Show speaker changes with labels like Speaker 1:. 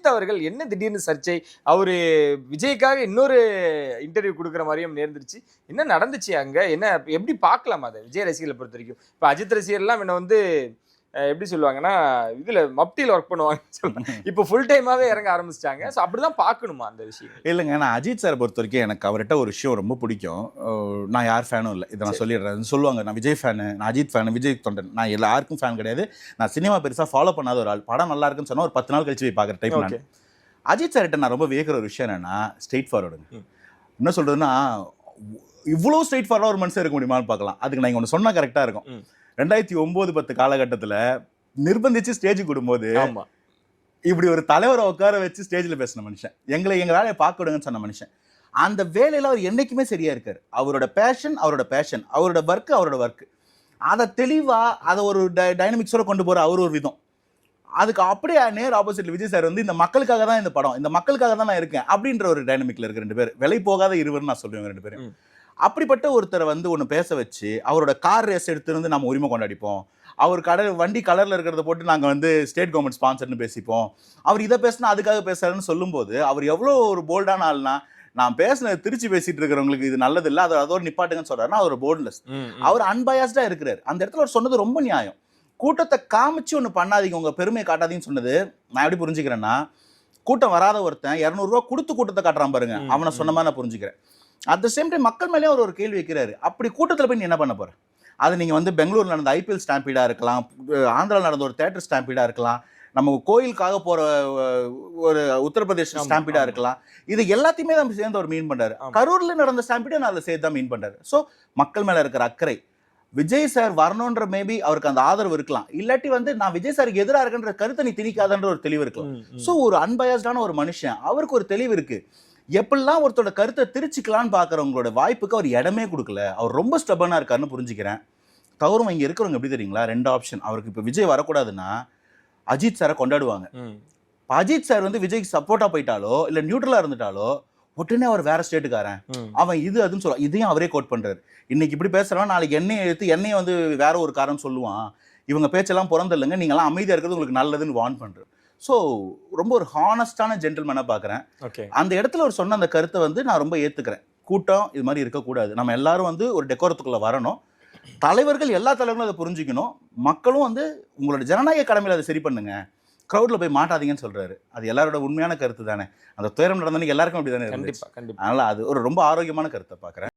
Speaker 1: அஜித் அவர்கள் என்ன திடீர்னு சர்ச்சை, அவரு விஜய்க்காக இன்னொரு இன்டர்வியூ கொடுக்குற மாதிரியும் நேர்ந்துருச்சு. என்ன நடந்துச்சு அங்க? என்ன எப்படி பார்க்கலாம் அதை விஜய் ரசிகர்களை பொறுத்த வரைக்கும்? இப்ப அஜித் ரசிகர்லாம் என்ன வந்து எப்படி சொல்லுவாங்கன்னா, இதுல மப்டியில் ஒர்க் பண்ணுவாங்கன்னு சொல்லுவாங்க. இப்போ ஃபுல் டைமாவே இறங்க ஆரம்பிச்சிட்டாங்க. ஸோ அப்படிதான் பார்க்கணுமா அந்த விஷயம்?
Speaker 2: இல்லைங்க, நான் அஜித் சார் பொறுத்த வரைக்கும் எனக்கு அவர்கிட்ட ஒரு விஷயம் ரொம்ப பிடிக்கும். நான் யார் ஃபேனும் இல்லை, இதை நான் சொல்லிடுறேன். சொல்லுவாங்க நான் விஜய் ஃபேனு, நான் அஜித் ஃபேனு, விஜய் தொண்டன். நான் எல்லாருக்கும் ஃபேன் கிடையாது. நான் சினிமா பெருசாக ஃபாலோ பண்ணாத ஒரு ஆள். படம் நல்லா இருக்குன்னு சொன்னால் ஒரு 10 நாள் கழிச்சு போய் பார்க்குற டைப் நான். அஜித் சார்கிட்ட நான் ரொம்ப வியக்கிற ஒரு விஷயம் என்னன்னா, ஸ்ட்ரெயிட் ஃபார்வர்டுங்க. என்ன சொல்றதுன்னா, இவ்வளோ ஸ்ட்ரெயிட் ஃபார்வர்டாக ஒரு மனுஷன் இருக்க முடியுமான்னு பார்க்கலாம். அதுக்கு நான் ஒன்று சொன்னால் கரெக்டாக இருக்கும். 2009-10 காலகட்டத்தில் நிர்பந்திச்சு ஸ்டேஜுக்கு விடும்போது இப்படி ஒரு தலைவரை உட்கார வச்சு ஸ்டேஜில் பேசின மனுஷன், எங்களை எங்கள் வேலையை பார்க்க விடுங்கன்னு சொன்ன மனுஷன். அந்த வேலையில் அவர் என்னைக்குமே சரியா இருக்காரு. அவரோட பேஷன், அவரோட ஒர்க்கு, அதை தெளிவாக அதை ஒரு டைனமிக்ஸோட கொண்டு போகிற அவர் ஒரு விதம். அதுக்கு அப்படியே நேர் ஆப்போசிட்ல விஜய் சார் வந்து இந்த மக்களுக்காக தான் இந்த படம், இந்த மக்களுக்காக தான் நான் இருக்கேன் அப்படின்ற ஒரு டைனமிக்ல இருக்க 2 பேர். விலை போகாத இருவர்னு நான் சொல்லுவேன் 2 பேரும். அப்படிப்பட்ட ஒருத்தரை வந்து ஒன்று பேச வச்சு அவரோட கார் ரேஸ் எடுத்துருந்து நம்ம உரிமை கொண்டாடிப்போம். அவர் வண்டி கலரில் இருக்கிறத போட்டு நாங்கள் வந்து ஸ்டேட் கவர்மெண்ட் ஸ்பான்சர்னு பேசிப்போம். அவர் இதை பேசினா அதுக்காக பேசுறாருன்னு சொல்லும்போது அவர் எவ்வளோ ஒரு போல்டான ஆள்னா, நான் பேசினது திருச்சி பேசிட்டு இருக்கிறவங்களுக்கு இது நல்லது இல்லை, அதோட நிப்பாட்டுங்கன்னு சொல்றாருன்னா அவர் போல்ட்லெஸ். அவர் அன்பயாஸ்டா இருக்கிறார். அந்த இடத்துல அவர் சொன்னது ரொம்ப நியாயம். கூட்டத்தை காமிச்சு ஒன்று பண்ணாதீங்க, உங்க பெருமையை காட்டாதீங்கன்னு சொன்னது நான் எப்படி புரிஞ்சுக்கிறேன்னா, கூட்டம் வராத ஒருத்தன் 200 ரூபா கொடுத்து கூட்டத்தை காட்டுறான் பாருங்க, அவனை சொன்ன மாதிரி நான் புரிஞ்சுக்கிறேன். அட் த சேம் டைம் மக்கள் மேலேயும் அவர் ஒரு கேள்வி வைக்கிறாரு. அப்படி கூட்டத்தில் போய் நீ என்ன பண்ண போற? அது நீங்கள் வந்து பெங்களூரில் நடந்த ஐபிஎல் ஸ்டாம்பீடாக இருக்கலாம், ஆந்திராவில் நடந்த ஒரு தேட்டர் ஸ்டாம்பீடாக இருக்கலாம், நம்ம கோயிலுக்காக போகிற ஒரு உத்தரப்பிரதேச ஸ்டாம்பீடாக இருக்கலாம். இது எல்லாத்தையுமே நம்ம சேர்ந்து அவர் மீன் பண்ணுறாரு. கரூரில் நடந்த ஸ்டாம்பீடை நான் அதில் சேர்த்து தான் மீன் பண்ணுறாரு. ஸோ மக்கள் மேலே இருக்கிற அக்கறை, விஜய் சார் வரணுன்ற மேபி அவருக்கு அந்த ஆதரவு இருக்கலாம், இல்லாட்டி வந்து நான் விஜய் சாருக்கு எதிராக இருக்குன்ற கருத்தை நீ திணிக்காதன்ற ஒரு தெளிவு இருக்கலாம். ஸோ ஒரு அன்பயாஸ்டான ஒரு மனுஷன், அவருக்கு ஒரு தெளிவு இருக்கு. எப்படிலாம் ஒருத்தரோட கருத்தை திரிச்சிக்கலான்னு பார்க்குறவங்களோட வாய்ப்புக்கு அவர் இடமே கொடுக்கல. அவர் ரொம்ப ஸ்டபனாக இருக்காருன்னு புரிஞ்சுக்கிறேன். தவறும் இங்கே இருக்கிறவங்க எப்படி தெரியுங்களா, 2 ஆப்ஷன். அவருக்கு இப்போ விஜய் வரக்கூடாதுன்னா அஜித் சாரை கொண்டாடுவாங்க. இப்போ அஜித் சார் வந்து விஜய்க்கு சப்போர்ட்டாக போயிட்டாலோ இல்லை நியூட்ரலாக இருந்துட்டாலோ உடனே அவர் வேற ஸ்டேட்டுக்காரன், அவன் இது அதுன்னு சொல்லுவான். இதையும் அவரே கோட் பண்ணுறாரு. இன்னைக்கு இப்படி பேசுகிறவன் நாளைக்கு என்னையை வந்து வேற ஒரு காரணம் சொல்லுவான். இவங்க பேச்செல்லாம் பிறந்தில்லைங்க, நீங்களாம் அமைதியாக இருக்கிறது உங்களுக்கு நல்லதுன்னு வார்ன் பண்ணுறாரு. ஸோ ரொம்ப ஒரு ஹானஸ்டான ஜென்டில்மேனாக பார்க்குறேன். அந்த இடத்துல அவர் சொன்ன அந்த கருத்தை வந்து நான் ரொம்ப ஏற்றுக்கிறேன். கூட்டம் இது மாதிரி இருக்கக்கூடாது, நம்ம எல்லாரும் வந்து ஒரு டெக்கோரத்துக்குள்ளே வரணும். தலைவர்கள் எல்லா தலைவர்களும் அதை புரிஞ்சுக்கணும். மக்களும் வந்து உங்களோட ஜனநாயக கடமையில் அதை சரி பண்ணுங்க, க்ரௌடில் போய் மாட்டாதீங்கன்னு சொல்கிறாரு. அது எல்லாரோட உண்மையான கருத்து தானே. அந்த துயரம் நடந்தவனுக்கு எல்லாருக்கும் அப்படி தானே.
Speaker 1: கண்டிப்பாக.
Speaker 2: அதனால் அது ஒரு ரொம்ப ஆரோக்கியமான கருத்தை பார்க்குறேன்.